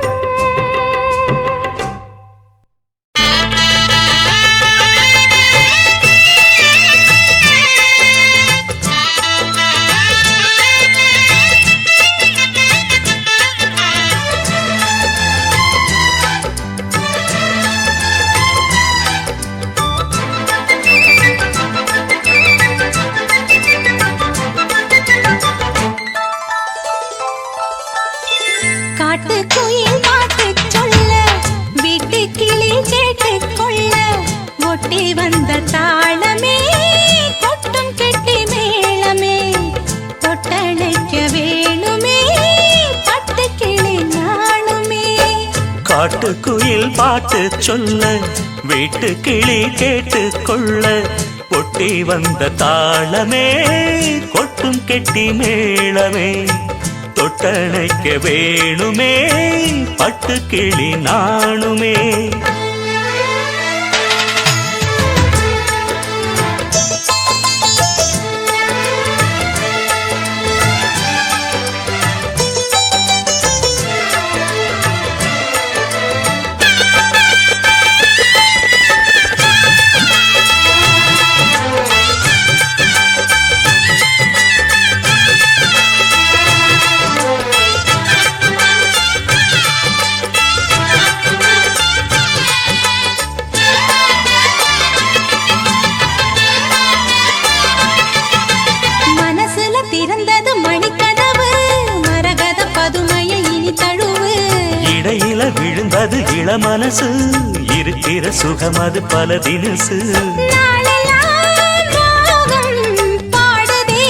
காட்டுக்குயில் பாட்டு சொல்ல, வீட்டு கிளி கேட்டு கொள்ள, ஒட்டி வந்த தாளமே கொட்டும் கெட்டி மேளமே, தொட்டழைக்க வேணுமே பட்டு கிளி நாணுமே. காட்டுக்குயில் பாட்டு சொல்ல, வீட்டு கிளி கேட்டு கொள்ள, ஒட்டி வந்த தாளமே கொட்டும் கெட்டி மேளமே, தொட்டணைக்க வேணுமே பட்டு கிளி நாணுமே. மனசுல திறந்தது மணிக்கதவு, மரகத பதுமையை இனி தழுவு. இடையில விழுந்தது இளமனசு, இருக்கிற சுகம் அது பல தினசு. நாளெல்லாம் ராகம் பாடுதே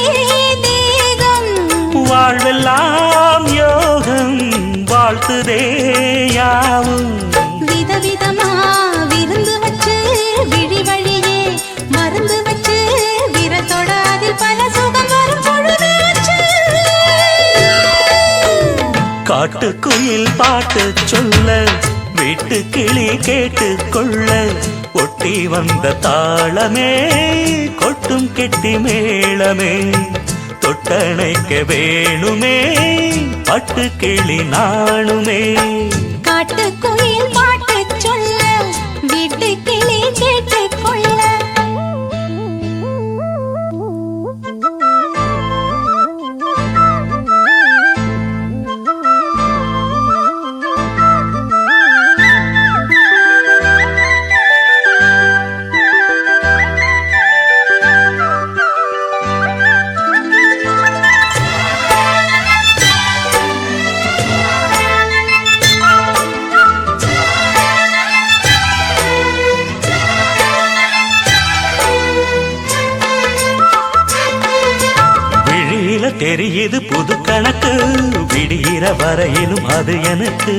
தேகம், வாழ்வெல்லாம் யோகம் வாழ்த்துதே யாவும். விதவிதமா விருந்து வச்சு விழி வழியே மருந்து வச்சு விரத்தோட அதில் பல சுகம் வரும் பொழுதாச்சு. காட்டுக்குயில் பாட்டு சொல்ல, வீட்டு கிளி கேட்டு கொள்ள, ஒட்டி வந்த தாளமே கொட்டும் கெட்டி மேளமே, தொட்டணைக்க வேணுமே பட்டு கிளி நாணுமே. காட்டுக்குயில் பாட்டு சொல்ல, வீட்டு கிளி கேட்டு கொள்ள. தெரியுது புது கணக்கு, விடுகிற வரையிலும் அது எனக்கு.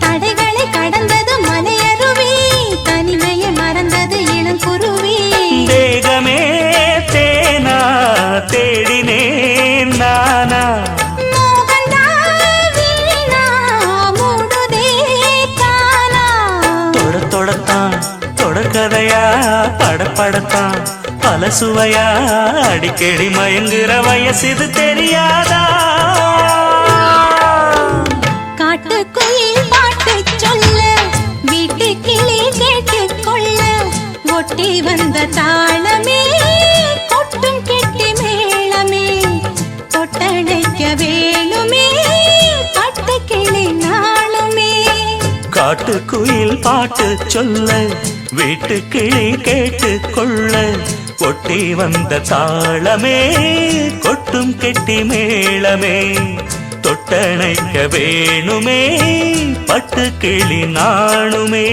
தடைகளை கடந்தது மலையருவி, தனிமையை மறந்தது இளங்குருவி. தேகமே தேனா தேடினேன் நானா, தொடத்தான் தொடர்கதையா படப்படத்தான் பல சுவையா, அடிக்கடி மயங்குற வயசு தெரியாதா. காட்டுக்குயில் பாட்டு சொல்ல, வீட்டு கிளி கேட்டு கொள்ள, ஒட்டி வந்த தாளமே கொட்டும் கெட்டி மேளமே, தொட்டணைக்க வேணுமே பட்டு கிளி நாளுமே. காட்டுக்குயில் பாட்டு சொல்ல, வீட்டு கிளி கேட்டு கொள்ள, கொட்டி வந்த தாளமே கொட்டும் கெட்டி மேளமே தொட்டணைக்க வேணுமே பட்டு கிளி நாணுமே.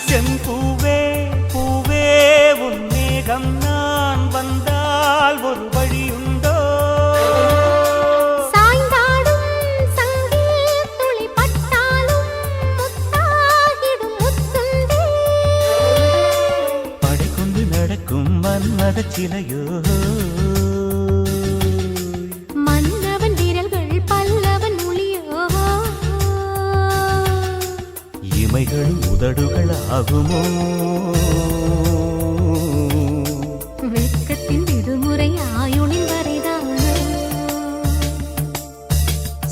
செம்பூவே பூவே உன் மேகம் நான் வந்தால் ஒரு வழியுண்டோ. சாய்ந்தாடும் சங்கில் துளி பட்டாலும் முத்தாகிடும் முத்துண்டே. படைக்கொண்டு நடக்கும் மன்மத சிலையோ. மன்னவன் விரல்கள் பல்லவன் மொழியோ. இமைகள் உதடுகள் ஆகுமோ. வெட்கத்தின் விடுமுறை ஆயுளின் வரைதானோ.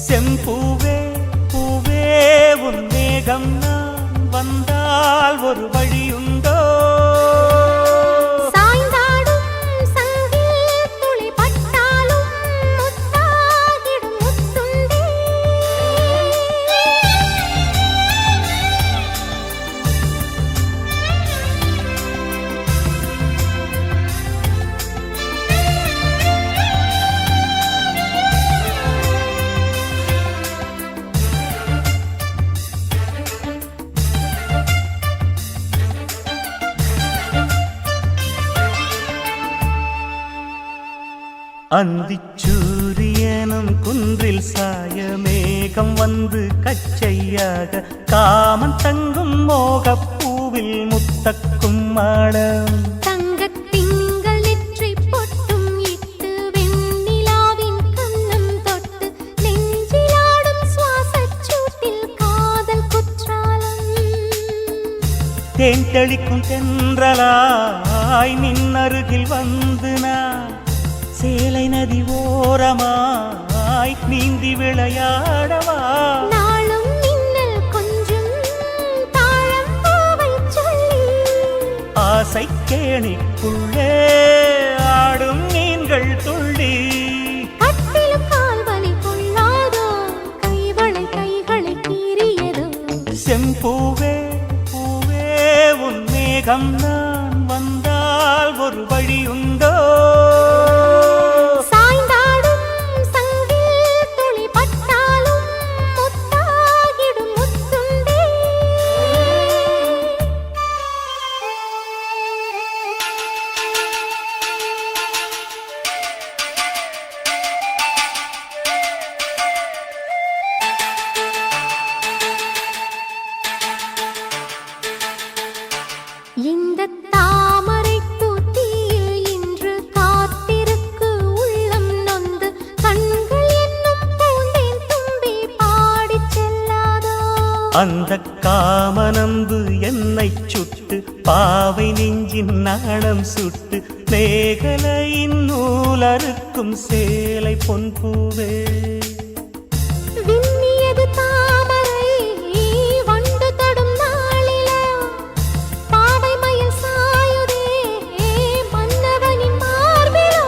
செம்பூவே பூவே உன் மேகம் நான் வந்தால் ஒரு வழியுண்டோ. சாய்ந்தாடும் சங்கில் துளி பட்டாலும் முத்தாகிடும் முத்துண்டே. அந்திச்சூரியனும் குன்றில் சாய மேகம் வந்து கச்சையாக காமன் தங்கும் மோகப்பூவில் முத்தக்கும் மாடம். தங்கத் திங்கள் நெற்றி பொட்டும் இட்டு வெண்ணிலாவின் கன்னம் தொட்டு நெஞ்சிலாடும் சுவாசச் சூட்டில் காதல் குற்றாலம். தேன் தெளிக்கும் தென்றலாய் நின்னருகில் வந்து நான் சேலை நதி ஓரமாய் நீந்தி விளையாடவா. நாளும் மின்னல் கொஞ்சும் தாழம் பூவைச் சொல்லி. ஆசை கேணிக்குள்ளே ஆடும் மீன்கள் துள்ளி. கட்டிலும் கால்வலி கொள்ளாதோ கைவளை கைகளை கீறியதோ. செம்பூவே பூவே உன் மேகம் நான் வந்தால் ஒரு வழியுண்டோ. சாய்ந்தாடும் சங்கில் துளி பட்டாலும் முத்தாகிடும் முத்துண்டே. இந்த தாமரைப் பூத்தியில் இன்று காத்திருக்கு உள்ளம் நொந்து கண்கள் என்னும் பூந்தேன் தும்பி பாடிச் செல்லாதோ. அந்த காமனம்பு என்னை சுட்டு பாவை நெஞ்சின் நாணம் சுட்டு மேகலையின் நூலறுக்கும் சேலை பொன்பூவே. விண்ணியது தாமரை வண்டு தொடும் நாளிலா. பாவை மயில் சாயுதே மன்னவனின் மார்பிலோ.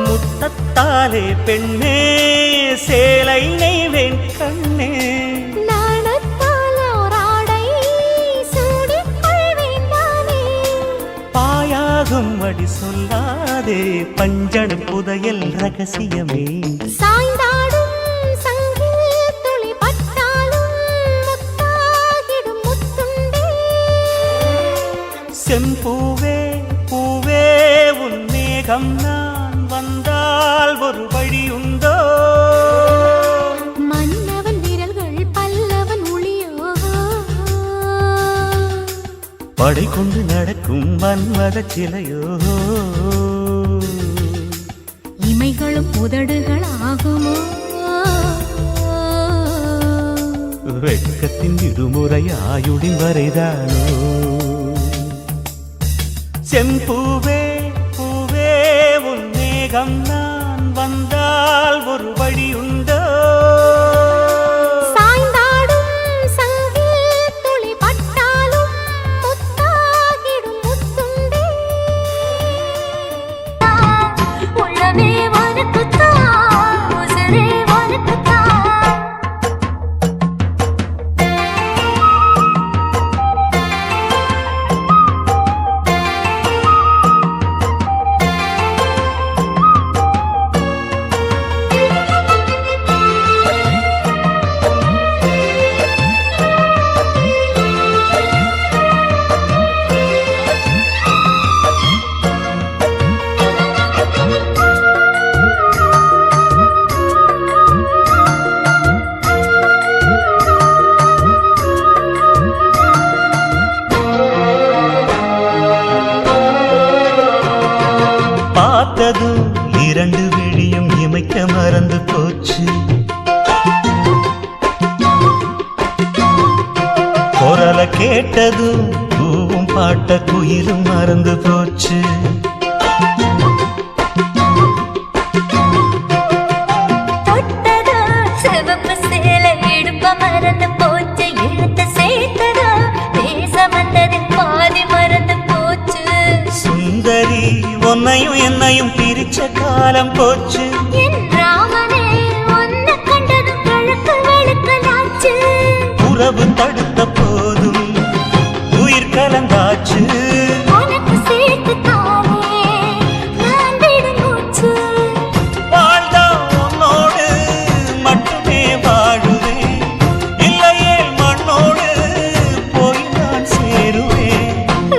முத்தத்தாலே பெண்ணே சேலை நெய்வேன் கண்ணே. நாணத்தால் ஓராடை சூடிக் கொள்வேன் நானே. பாயாகும் அடி சொல்லாதே பஞ்சணம் புதையல் ரகசியமே. சாய்ந்தாடும் சங்கில் துளி பட்டாலும் முத்தாகிடும் முத்துண்டே. செம்பூவே பூவே உன் மேகம் நான் வந்தால் ஒரு வழியுண்டோ. மன்னவன் விரல்கள் பல்லவன் மொழியோ. படை கொண்டு நடக்கும் மன்மத சிலையோ. இமைகள் நாளும் உதடுகள் ஆகுமோ வெட்கத்தின் விடுமுறை ஆயுடின் வரைதானோ செம்பூவே பூவே உன் மேகம் நான் வந்தால் ஒரு வழி உண்டோ சாய்ந்தாடும் சங்கில் துளி பட்டாலும் முத்தாகிடும் முத்துண்டே உள்ளமே உனக்குத்தான் உசுரே உனக்குத்தான் பார்த்ததும் இரண்டு விழியும் இமைக்க மறந்து போச்சு குரல கேட்டதும் பூவும் பாட்ட குயிலும் மறந்து போச்சு சிவப்பு சேலை இடுப்ப மறந்து போச்சு இழுத்து சேர்த்ததா பேச வந்ததில் பாதி மறந்து போச்சு சுந்தரி உன்னையும் என்னையும் பிரிச்ச காலம் போச்சு என் ராமனே உன்னை கண்டதும் கழுக்கு வெளுக்கலாச்சு உறவு தடுத்த போதும் உயிர் கலந்தாச்சு உனக்கு சேர்த்து தானே நான் விடும் மூச்சு வாழ்ந்தா உன்னோடு மட்டுமே வாழுவேன் இல்லையே மண்ணோடு போய் நான் சேருவேன்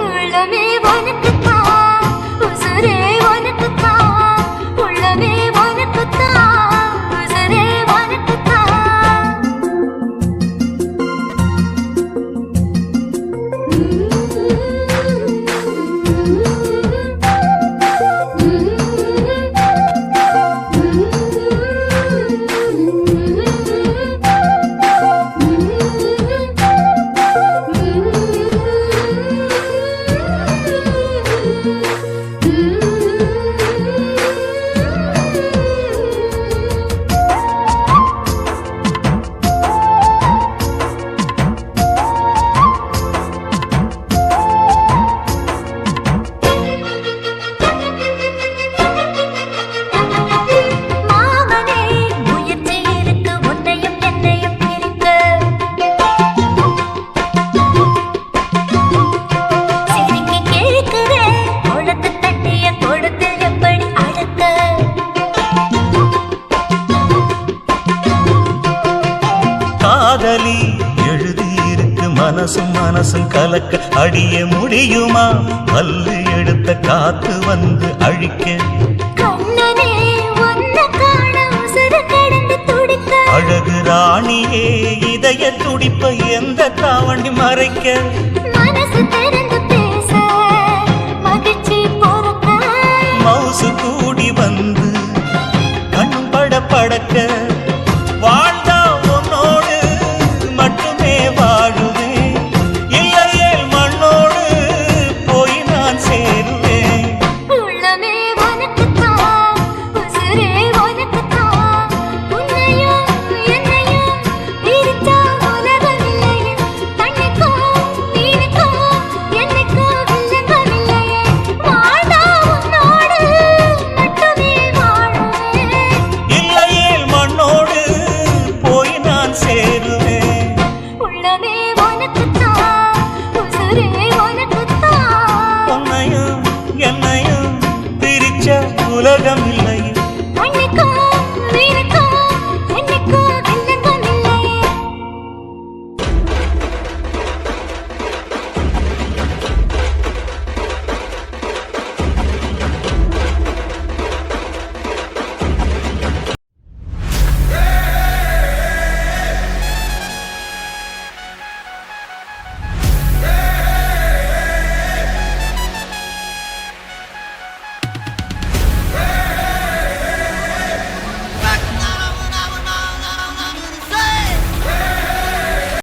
உள்ளமே உனக்குத்தான் உசுரே உனக்குத்தான் உள்ளமே உனக்குத்தான் உசுரே உனக்குத்தான் மாமனே முயற்சி இருக்கு உன்னையும் என்னையும் பிரிக்க சிரிக்கி கேட்கிறேன் குளத்து தண்ணிய கொடுத்து எப்படி அடக்க காதலி எழுதியிருக்கு மனசும் மனசும் கலக்க அடிய முடியுமா பல்லு எடுத்த காத்து வந்து அழிக்க கண்ணனே உன்னை காண உசுறு கடந்து துடிக்க அழகு ராணியே இதய துடிப்ப எந்த தாவண்டி மறைக்க மனசு திறந்து பேச மகிழ்ச்சி பொறுக்க மவுசு கூடி வந்து கண் பட படக்க